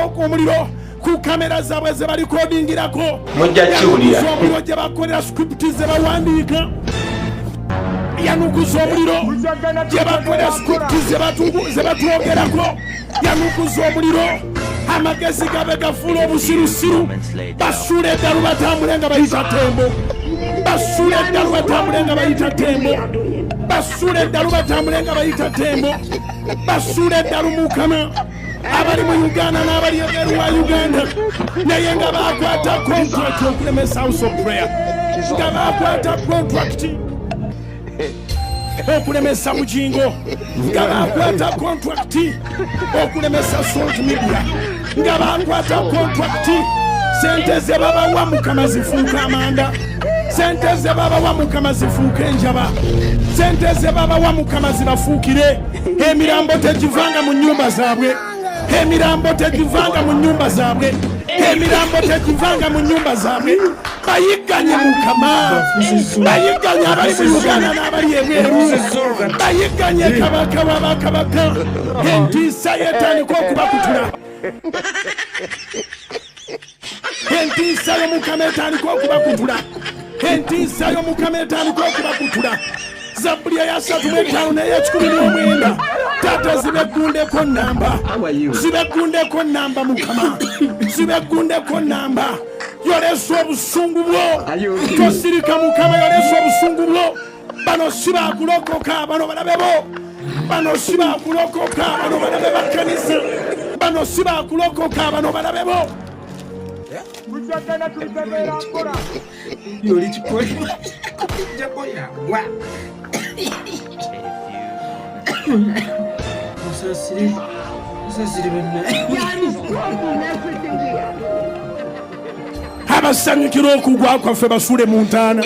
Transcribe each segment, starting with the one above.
kwaka omuliro ku kamera zaabwe ze balikodingirako mujja kiwulira omuliro gye bakolera script ze bawandiika yanukuza omuliro gye bakolera script ze batwogerako yanukuza omuliro amagezi gabe gafuula obusirusiru basuula eddalu batambule nga bayita tembo basuula eddalu batambule nga bayita tembo basuula eddalu batambule nga bayita tembo basuula eddalu mukama abali mu Uganda n'abali ebweru wa Uganda naye nga bakwata contract okulemesa house of prayer nga bakwata contract okulemesa Bujjingo nga bakwata contract okulemesa Salt Media nga bakwata contract sente ze babawa mukama zifuuka amanda sente ze babawa mukama zifuuka enjaba sente ze babawa mukama zibafuukire emirambo tegivanga mu nnyumba zaabwe emirambo tegivanga mu nnyumba zaabwe emirambo tegivanga mu nnyumba zaabwe bayigganye mukama bayigganye abali mu Uganda n'abali ebweru bayigganye kabaka w'abakabaka entiisa yetandika okubakutula entiisa y'omukama etandika okubakutula entiisa y'omukama etandika okubakutula Zaburi ya 35 n'eya 19 tata zibegundeko namba zibegundeko namba mukama zibegundeko namba yolesa obusungu bwo tosirika mukama yolesa obusungu bwo bano sibakulokoka bano balabebo bano sibakulokoka bano balabe bakkanisa bano sibakulokoka bano balabebo mujagana tulibeera akola yoli kikoli jakoya wa abasanyukira okugwa kwaffe basuule mu ntaana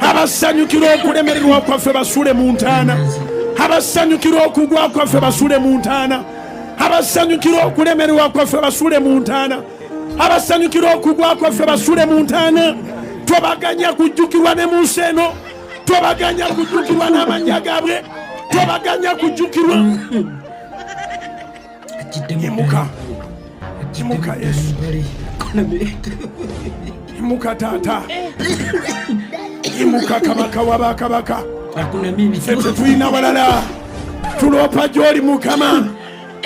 abasanyukira okulemererwa kwaffe basuule mu ntaana abasanyukira okugwa kwaffe basuule mu ntaana abasanyukira okulemererwa kwaffe basuule mu ntaana abasanyukira okugwa kwaffe basuule mu ntaana twabaganya kujjukirwa ne mu nsi eno twabaganya kujjukirwa n'amannya gaabwe twabaganya kujjukirwa imuka Yesu imuka taata imuka kabaka w'abakabaka ffe tetulina balala tuloopa gy'oli mukama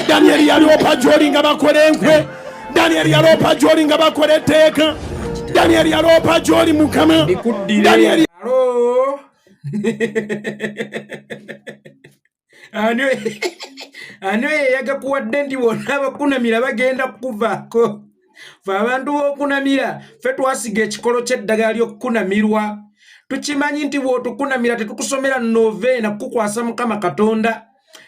Danyeri yaloopa gy'oli nga bakola enkwe Danyeri yaloopa gy'oli nga bakola etteeka Danyeri yaloopa gy'oli mukama Danyeri ano yeyaga kuwadde nti bonna abakunamira bagenda kukuvaako fe abantu b'okunamira ffe twasiga ekikolo ky'eddagala ly'okukunamirwa tukimanyi nti bw'otukunamira tetukusomera noveena kukukwasa mukama Katonda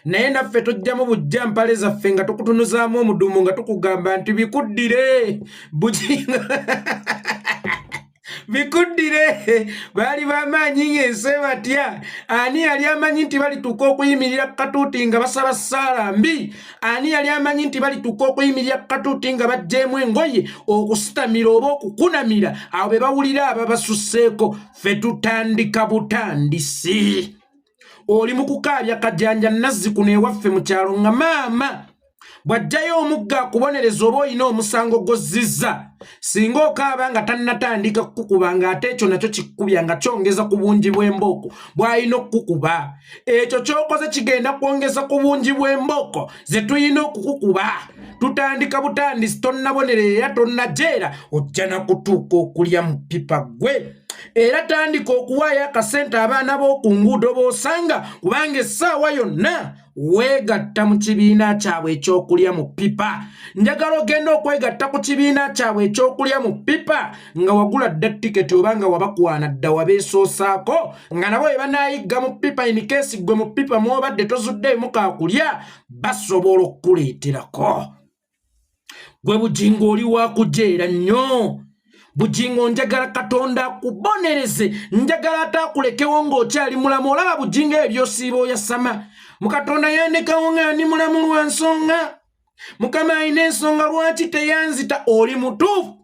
naye naffe tujjamu bujja mpale zaffe nga tukutunuzaamu omudumu nga tukugamba nti bikuddire Bujjingo bikuddire bali bamaanyi ng'ensi batya ani yali amanyi nti balituuka okuyimirira katuuti nga basaba ssaala mbi ani yali amanyi nti balituuka okuyimirira katuuti nga bajjeemu engoye okusitamira oba okukunamira awo be bawulira ababasusseeko ffe tutandika butandisi oli mu kukaabya kajjanja nazzikuno ewaffe mu kyalo nga maama bw'ajjayo omugga akubonereza oba olina omusango gozizza singa okaaba nga tannatandika kukukuba ng'ate ekyo nakyo kikkubya nga kyongeza ku bungi bw'embooko bw'alina okukukuba ekyo ky'okoze kigenda kwongeza ku bungi bw'embooko ze tulina okukukuba tutandika butandisi tonnabonerera era tonnajeera ojja nakutuuka okulya mu pipa gwe era tandika okuwaayo akasente abaana b'oku nguudo b'osanga kubanga essaawa yonna weegatta mu kibiina kyabwe ekyokulya mu pipa njagala ogenda okwegatta ku kibiina kyabwe ekyokulya mu pipa nga wagula dda tiketi oba nga wabakwana dda wabeesoosaako nga nabo bwe banaayigga mu pipa inikesi gwe mu pipa mwobadde tozuddeemu kaakulya basobola okukuleeterako gwe Bujjingo oli wakujeera nnyo Bujjingo njagala Katonda akubonereze njagala ataakulekewo ng'okyali mulamu olaba Bujjingo ebyosiiba oyasama Mukatonda yandekawo nga ndi mulamu lwa nsonga Mukama alina ensonga lwaki teyanzita oli mutuufu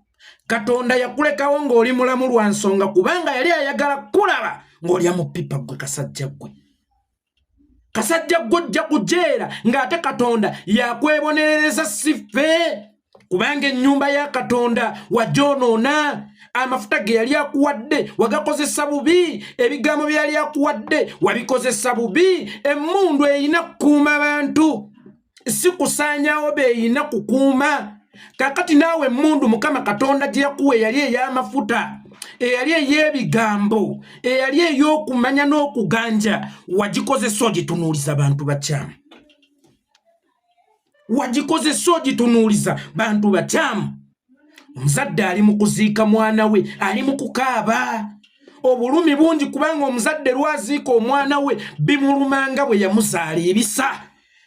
Katonda yakulekawo ng'oli mulamu lwa nsonga kubanga yali ayagala kulaba ng'olya mu pipa gwe kasajja gwe ojja kujeera ng'ate Katonda yakwebonerereza si ffe kubanga ennyumba ya Katonda wagyonoona. Amafuta ge yali akuwadde wagakozesa bubi, ebigambo bye yali akuwadde wabikozesa bubi. Emmundu eyina kukuuma abantu, si kusaanyawo beeyina kukuuma. Kakati naawe emmundu Mukama Katonda gye yakuwa eyali ey'amafuta, eyali ey'ebigambo, eyali ey'okumanya n'okuganja, wagikozesa ogitunuuliza bantu bakyamu. Wagikozesa ogitunuuliza bantu bakyamu. Omuzadde ali mu kuziika mwana we, ali mu kukaaba. Obulumi bungi kubanga omuzadde lwaziika omwana we bimulumanga bwe yamuzaala ebisa.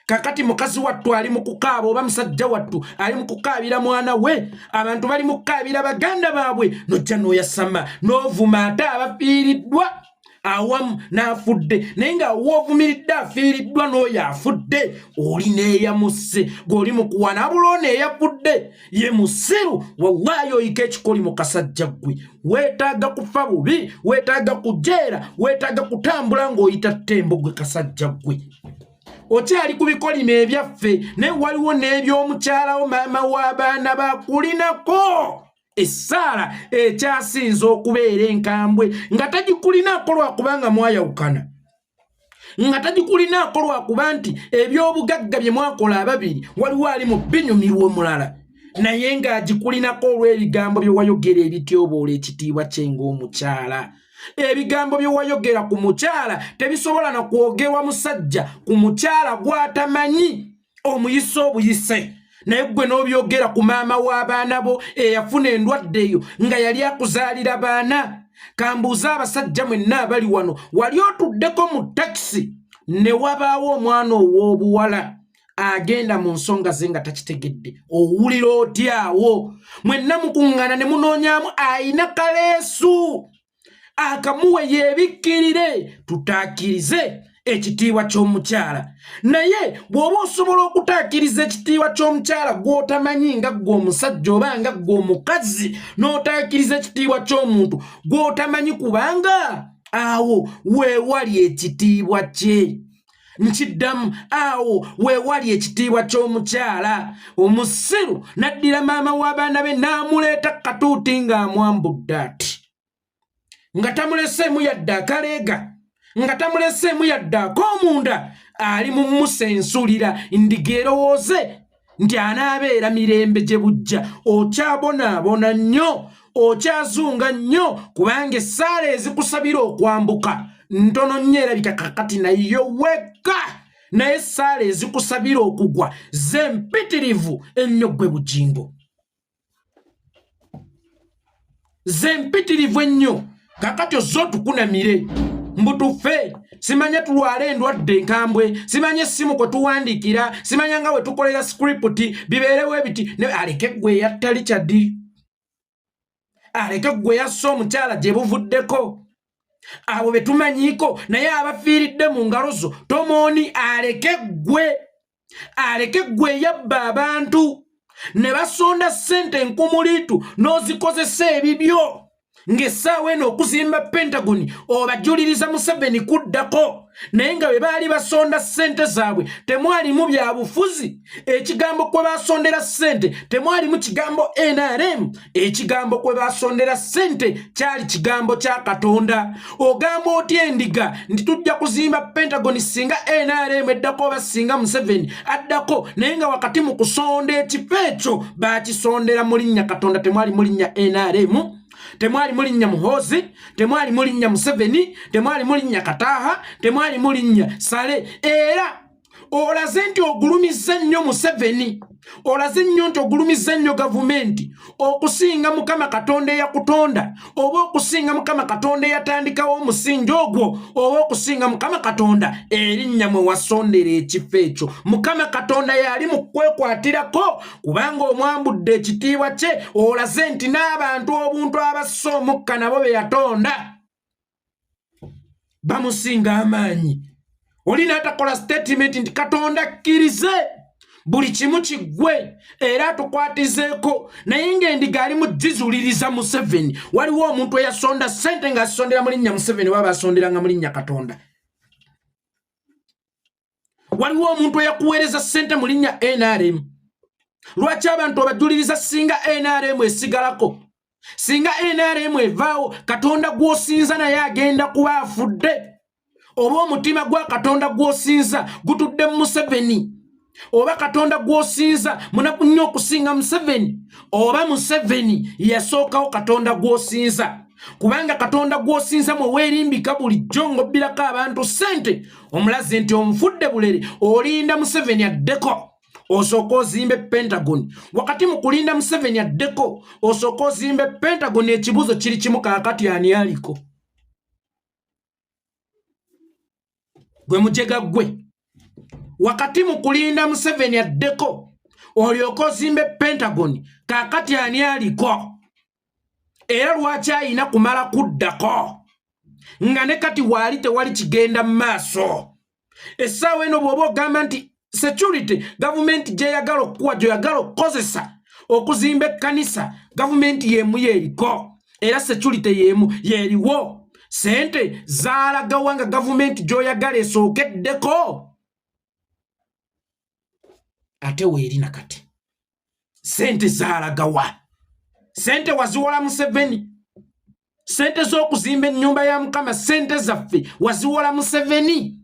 Kakati mukazi wattu ali mu kukaaba oba musajja wattu ali mu kukaabira mwana we, abantu bali mu kukaabira baganda baabwe, nojja n'oyasama n'ovuma ate abafiiriddwa awamu n'afudde. Naye nga woovumiridde afiiriddwa n'oyo afudde, oli n'eyamusse gweoli mu kuwanabula ono eyafudde ye musiru. Wallahi oyika ekikoli mu kasajja ggwe. Weetaaga kufa bubi, weetaaga kujeera, weetaaga kutambula ng'oyita ttembo gwe kasajja ggwe. Okyali ku bikolimo ebyaffe, naye waliwo n'ebyomukyalawo maama w'abaana bakulinako. Essaala ekyasinza okubeera enkambwe nga tagikulinako lwakubanga mwayawukana, nga tagikulinako lwakuba nti ebyobugagga bye mwakola ababiri waliwo ali mu binyumirwa omulala, naye ng'agikulinako olw'ebigambo bye wayogera ebityoboola ekitiibwa kye ng'omukyala. Ebigambo bye wayogera ku mukyala tebisobola na kwogerwa musajja ku mukyala gw'atamanyi omuyise obuyise. Naye gwe n'obyogera ku maama w'abaana bo eyafuna endwadde eyo nga yali akuzaalira baana. Kambuuza abasajja mwenna abali wano, wali otuddeko mu takisi ne wabaawo omwana ow'obuwala agenda mu nsonga ze nga takitegedde, owulira otyawo? Mwenna mukuŋŋaana ne munoonyaamu ayina kaleesu akamuwe yeebikkirire tutaakirize ekitiibwa ky'omukyala. Naye bw'oba osobola okutaakiriza ekitiibwa ky'omukyala gw'otamanyi nga ggwe omusajja oba nga ggwe omukazi, n'otaakiriza ekitiibwa ky'omuntu gw'otamanyi, kubanga awo weewali ekitiibwa kye. Nkiddamu, awo weewali ekitiibwa ky'omukyala. Omusiru n'addira maama w'abaana be n'amuleeta katuuti ng'amwambudde ati, nga tamuleseemu yadde akaleega, nga tamuleseemu yadde ak'omunda, ali mu musensulira. Ndiga erowooze nti anaabeera mirembe gye bujja. Okyabonaabona nnyo, okyazunga nnyo, kubanga essaala ezikusabira okwambuka ntono nnyo erabika kakati nayo wekka, naye essaala ezikusabira okugwa zempitirivu ennyo ggwe Bujjingo, zempitirivu ennyo. Kakati ozzo tukunamire mbutufe, simanya tulwala endwadde enkambwe, simanya essimu kwe tuwandiikira, simanya nga we tukolera script bibeerewo ebiti. Ne aleke gwe yatta Richard, aleke gwe yassa omukyala gye buvuddeko, abo be tumanyiiko. Naye abafiiridde mu ngalo zo tomooni, aleke gwe yabba abantu ne basonda ssente nkumuliitu n'ozikozesa ebibyo. Ng'essaawa eno okuzimba Pentagon obajuliriza Museveni kuddako, naye nga bwe baali basonda ssente zaabwe temwalimu bya bufuzi. Ekigambo kwe basondera ssente temwalimu kigambo NRM, ekigambo kwe basondera ssente kyali kigambo kya Katonda. Ogamba otya endiga nti tujja kuzimba Pentagon singa NRM eddako oba singa Museveni addako, naye nga wakati mu kusonda ekifo ekyo baakisondera mu linnya Katonda, temwali mu linnya NRM, temwali mulinnya Muhoozi, temwali mulinnya Museveni, temwali mulinnya Kataaha, temwali mulinnya Sale. Era olaze nti ogulumizza nnyo Museveni, olaze nnyo nti ogulumizza nnyo gavumenti okusinga Mukama Katonda eyakutonda, oba okusinga Mukama Katonda eyatandikawo omusingi ogwo, oba okusinga Mukama Katonda erinnya mwe wasondera ekifo ekyo. Mukama Katonda yali mu kwekwatirako kubanga omwambudde ekitiibwa kye. Olaze nti n'abantu obuntu abassa omukka nabo be yatonda bamusinga amaanyi. Olina atakola statement nti Katonda akkirize buli kimu kiggwe era tukwatizeeko, naye ng'endiga ali mu gizuliriza Museveni. Waliwo omuntu eyasonda ssente ng'asondera mu linnya Museveni oba basonderanga mu linnya Katonda? Waliwo omuntu eyakuweereza ssente mu linnya NRM Lwaki abantu abajuliriza singa NRM esigalako? Singa NRM evaawo Katonda gw'osinza naye agenda kuba afudde. Oba omutima gwa Katonda gw'osinza gutudde mu Museveni. Oba Katonda gw'osinza munaku nnyo okusinga Museveni. Oba Museveni yasookawo Katonda gw'osinza. Kubanga Katonda gw'osinza mwe weerimbika bulijjo ng'obbirako abantu ssente. Omulaze nti omufudde bulere olinda Museveni addeko. Osooka ozimbe Pentagon. Wakati mu kulinda Museveni addeko osooka ozimbe Pentagon, ekibuzo kiri kimu kaakati ani aliko? Gwe mujega gwe. Wakati mu kulinda Museveni addeko olyoka ozimbe Pentagon, kaakati ani aliko? Era lwaki ayina kumala kuddako nga ne kati waali tewali kigenda mu maaso? Essaawa eno bw'oba ogamba nti security gavumenti gyeyagala okuwa gy'oyagala okukozesa okuzimba ekkanisa, gavumenti y'emu yeeriko era security y'emu yeeriwo. Sente zaalagawa nga gavumenti gy'oyagala esookeddeko? Ate weeri nakati sente zaalagawa? Sente waziwola Museveni. Sente z'okuzimba ennyumba ya Mukama, sente zaffe waziwola Museveni.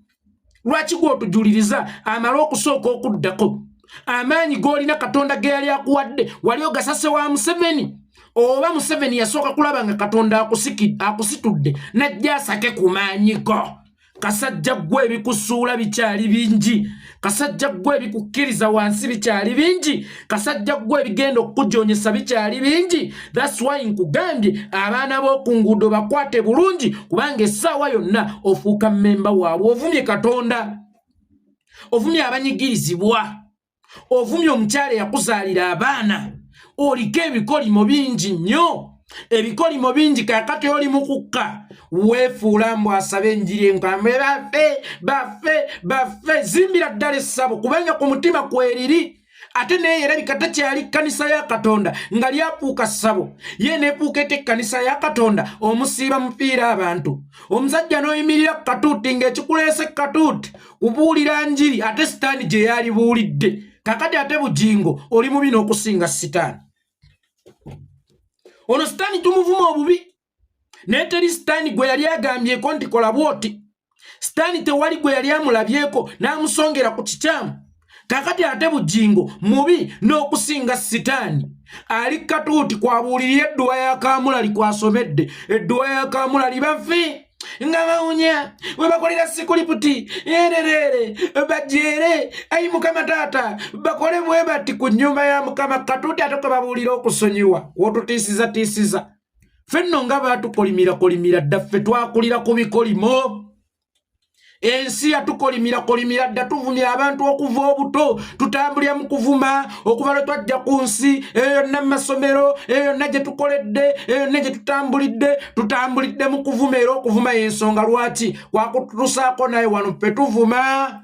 Lwaki gw'otujuliriza amala okusooka okuddako? Amaanyi g'olina Katonda ge yali akuwadde wali ogasase wa Museveni? Oba Museveni yasooka kulaba nga Katonda akusitudde najja asake ku maanyi go? Kasajja gwe ebikusuula bikyali bingi. Kasajja gwe ebikukkiriza wansi bikyali bingi. Kasajja gwe ebigenda okukujoonyesa bikyali bingi. That's why nkugambye abaana b'oku nguudo bakwate bulungi, kubanga essaawa yonna ofuuka mmemba waabwe. Ovumye Katonda, ovumye abanyigirizibwa, ovumye omukyala eyakuzaalira abaana. Oliko ebikolimo bingi nnyo, ebikolimo bingi. Kaakati oli mu kukka weefuula mbu asaba enjiri enkambwe baffe. Zimbira ddala essabo, kubanga ku mutima kweriri. Ate naye erabika takyali kkanisa ya Katonda nga lyafuuka ssabo. Ye neefuuka ete ekkanisa ya Katonda omusiiba mufiira abantu. Omusajja n'oyimirira ku katuuti ng'ekikuleese katuuti kubuulira njiri ate sitaani gye yalibuulidde. Kakati ate Bujjingo oli mubi n'okusinga sitaani. Ono sitaani tumuvuma obubi. Naye teri sitaani gwe yali agambyeko nti kola bwoti. Sitaani tewali gwe yali amulabyeko n'amusongera ku kikyamu. Kakati ate Bujjingo mubi n'okusinga sitaani. Ali katuuti kwabuulirira edduwa ya Kaamulali kwasomedde. Edduwa ya Kaamulali baffe nga bawunya we bakolera sikuluputi yererere bajere ayi Mukama taata bakole bwe bati ku nnyumba ya Mukama. Katuuti ate kwe babuulira okusonyiwa wotutiisiza. Fenno nga baatukolimira ddaffe twakulira ku bikolimo. Ensi yatukolimira dda, tuvumya abantu okuva obuto, tutambulira mu kuvuma okuva lwe twajja ku nsi. Eyo yonna mu masomero, eyo yonna gye tukoledde, eyo yonna gye tutambulidde mu kuvuma. Era okuvuma y'ensonga lwaki wakutusaako naye wano ffe tuvuma.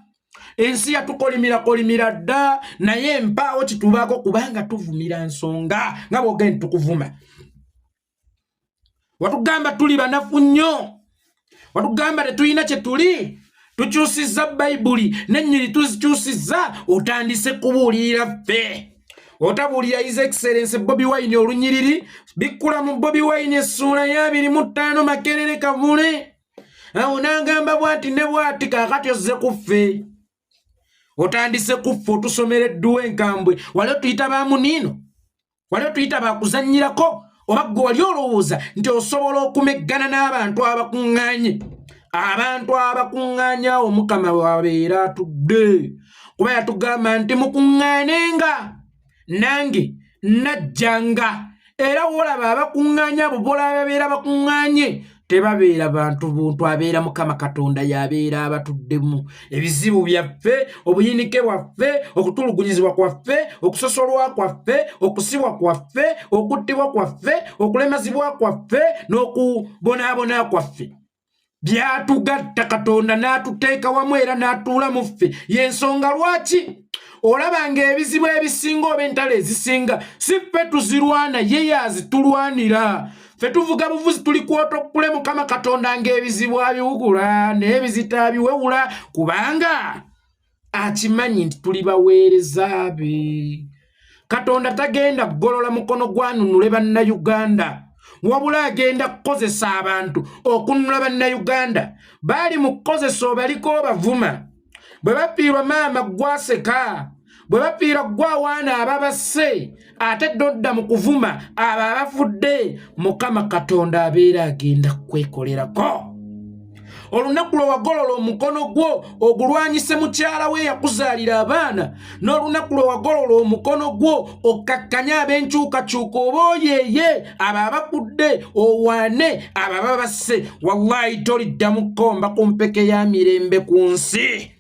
Ensi yatukolimira dda, naye mpaawo kitubaako kubanga tuvumira nsonga nga bw'ogenda tukuvuma. Watugamba tuli banafu nnyo, watugamba tetulina kye tuli. Tukyusizza Bayibuli n'ennyiri tuzikyusizza, otandise kubuulirira ffe. Otabuulira His Excellency Bobi Wine olunyiriri, bikkula mu Bobi Wine essuula ya 25 Makerere Kavule. Awo n'agamba bw'ati ne bw'ati, kaakati ozze ku ffe. Otandise ku ffe otusomera edduwa enkambwe. Wali otuyita ba muniino? Wali otuyita bakuzannyirako? Oba gwe wali olowooza nti osobola okumeggana n'abantu abakuŋŋaanye? Abantu abakuŋŋaanye awo Mukama wabeera atudde, kuba yatugamba nti mukuŋŋaanenga nange najjanga. Era wolaba abakuŋŋaanye abo bola babeera bakuŋŋaanye tebabeera bantu buntu, abeera Mukama Katonda yabeera abatuddemu. Ebizibu byaffe, obuyinike bwaffe, okutulugunyizibwa kwaffe, okusosolwa kwaffe, okusibwa kwaffe, okuttibwa kwaffe, okulemazibwa kwaffe n'okubonaabona kwaffe byatugatta Katonda n'atuteeka wamu era n'atuula mu ffe. Y'ensonga lwaki olaba ng'ebizibu ebisinga oba entalo ezisinga si ffe tuzirwana, ye yazitulwanira. Ffe tuvuga buvuzi tuli kwotokule Mukama Katonda ng'ebizibu abiwugula n'ebizita abiwewula, kubanga akimanyi nti tuli baweereza be. Katonda tagenda golola mukono gwanunule bannayuganda wabula agenda kukozesa abantu okununula bannayuganda bali mu kukozesa obaliko bavuma bwe bapiirwa maama gwaseka bwe bapiirwa gwawaana ababase ate dodda mu kuvuma abo abafudde Mukama Katonda abeera agenda kwekolerako olunaku lwe wagolola omukono gwo ogulwanyise mukyala we yakuzaalira abaana n'olunaku lwe wagolola omukono gwo okkakkanya ab'enkyukakyuka oba oyeeye abo abakudde owaane abo ababase wallahi toliddamu kkomba ku mpeke ya mirembe ku nsi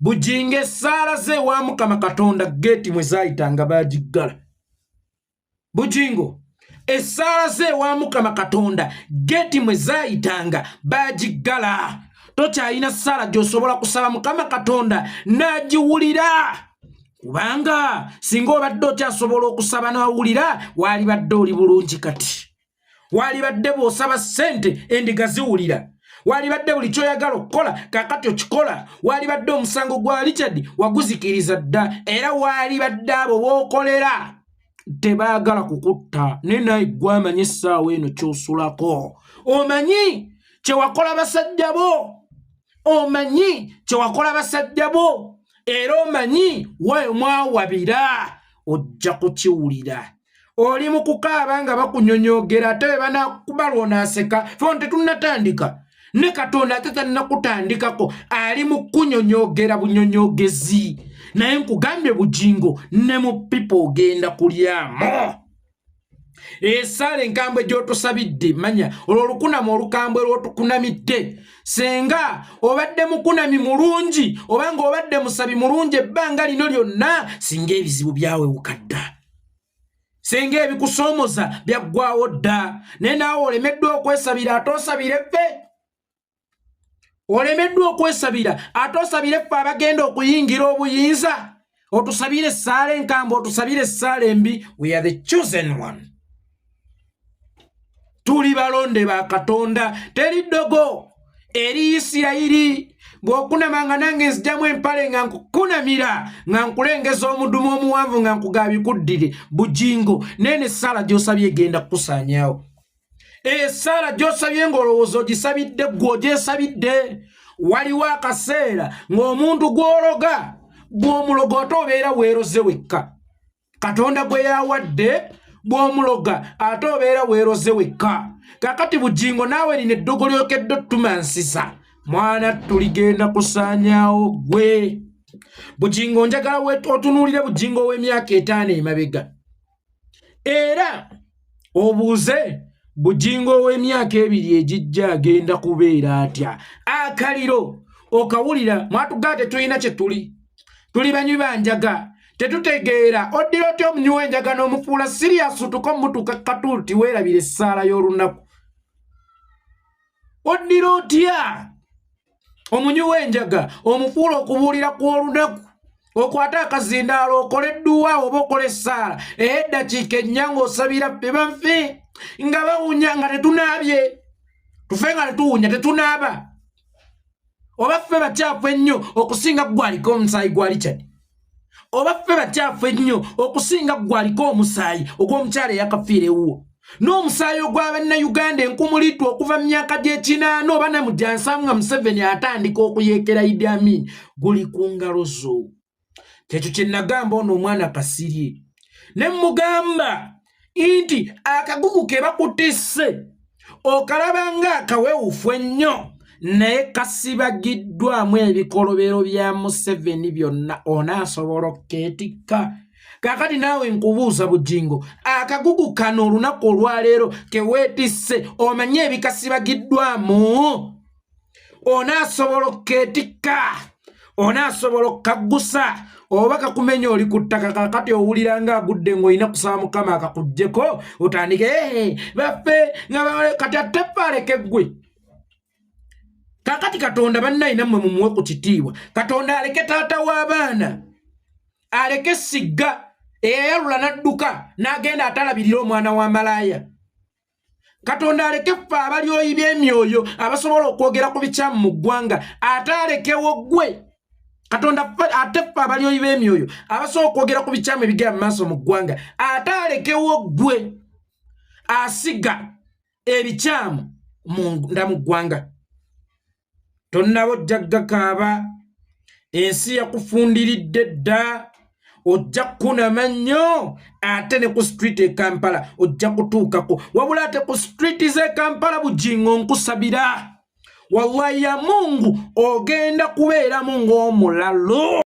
Bujjingo essaala ze wa Mukama Katonda geeti mwe zaayitanga baagiggala Bujjingo essaala ze wa Mukama Katonda geeti mwe zaayitanga baagiggala tokyalina ssaala gy'osobola kusaba Mukama Katonda n'agiwulira kubanga singa obadde okyasobola okusaba n'awulira waalibadde oli bulungi kati waalibadde bw'osaba ssente endiga ziwulira waalibadde buli kyoyagala okukola kakati okikola waalibadde omusango gwa Richard waguzikiriza dda era waalibadde abo b'okolera tebaagala kukutta ne naye gwamanye essaawa eno ky'osulako omanyi kyewakola basajja bo omanyi kyewakola basajja bo era omanyi we mwawabira ojja kukiwulira oli mu kukaaba nga bakunyonyogera ate be banakuba lwonaaseka ffe tetunnatandika ne Katonda ate tannakutandikako ali mu kunyonyogera bunyonyogezi naye nkugambye Bujjingo ne mu pipo ogenda kulyamu esaala enkambwe gy'otusabidde manya olw'olukunama olukambwe lw'otukunamidde senga obadde mukunami mulungi oba ng'obadde musabi mulungi ebbanga lino lyonna singa ebizibu byawewuka dda senga ebikusoomoza byaggwawo dda naye naawe olemeddwa okwesabira ate osabire ffe olemeddwa okwesabira ate osabire ffe abagenda okuyingira obuyinza otusabire essaala enkambwe otusabire essaala embi we are the chosen one tuli balonde ba Katonda teri ddogo eri Isirayiri bw'okunamanga nange nzijjamu empale nga nkukunamira nga nkulengeza omudumu omuwanvu nga nkugabikuddire Bujjingo nene essaala gy'osabye egenda kukusaanyaawo essaala gy'osabye ng'olowooza ogisabidde ggwe ogyesabidde waliwo akaseera ng'omuntu gw'ologa bw'omuloga ate obeera weeroze wekka Katonda gwe yawadde bw'omuloga ate obeera weeroze wekka kakati Bujjingo naawe lino eddogo lyokedde otumansisa mwana tuligenda kusaanyaawo gwe Bujjingo njagala otunuulire Bujjingo w'emyaka 5 emabega era obuuze Bujjingo w'emyaka 2 egijja agenda kubeera atya akaliro okawulira mwatugaa tetulina kye tuli banywi banjaga tetutegeera oddira otya omunywi w'enjaga n'omufuula sirias utuka omutuuka katuuti weerabira essaala y'olunaku oddira otya omunywi w'enjaga omufuula okubuulira kw'olunaku okwata akazindaalo okole edduwa oba okole essaala eddakiika ennya ng'osabira ffe banfe nga bawunya nga tetunaabye tufe nga tetuwunya tetunaaba oba ffe bakyafu ennyo okusinga gwaliko omusaayi gwa Richard oba ffe bakyafu ennyo okusinga gwaliko omusaayi ogw'omukyala eyakafiira ewuwo n'omusaayi ogw'abannayuganda enkumulitu okuva mu myaka gy'ekinaana oba na mu gya 7 Museveni atandika okuyeekera Idi Amin guli ku ngalo zo kyekyo kye nagamba ono omwana kasirye ne mugamba nti akagugu ke bakutisse okalaba nga akawewufu ennyo naye kasibagiddwamu ebikolobero bya Museveni byonna onaasobola okukeetikka kakati naawe nkubuuza Bujjingo akagugu kano olunaku olwaleero keweetisse omanye ebikasibagiddwamu onaasobola okukeetikka onaasobola okukaggusa oba kakumenya oli ku ttaka kakati owulira nga agudde ng'olina kusaba Mukama akakuggyeko otandike baffe nga kati ate aleke ggwe kakati Katonda bannayina mmwe mumuwe ku kitiibwa Katonda aleke taata w'abaana aleke sigga eyayalula n'adduka n'agenda atalabirira omwana wa malaaya Katonda aleke ffe abalyoyi by'emyoyo abasobola okwogera ku bikyamu mu ggwanga ate alekewo ggwe Katonda ate ffe abalyoyi b'emyoyo abasobola okwogera ku bikyamu ebigera mu maaso mu ggwanga ate alekewo ggwe asiga ebikyamu munda mu ggwanga. Tonnaba ojja kaaba ensi yakufundiridde dda ojja kunama nnyo ate ne ku street e Kampala ojja kutuukako wabula ate ku street z'e Kampala Bujjingo nkusabira wallahi ya Mungu ogenda kubeeramu ng'omulalo.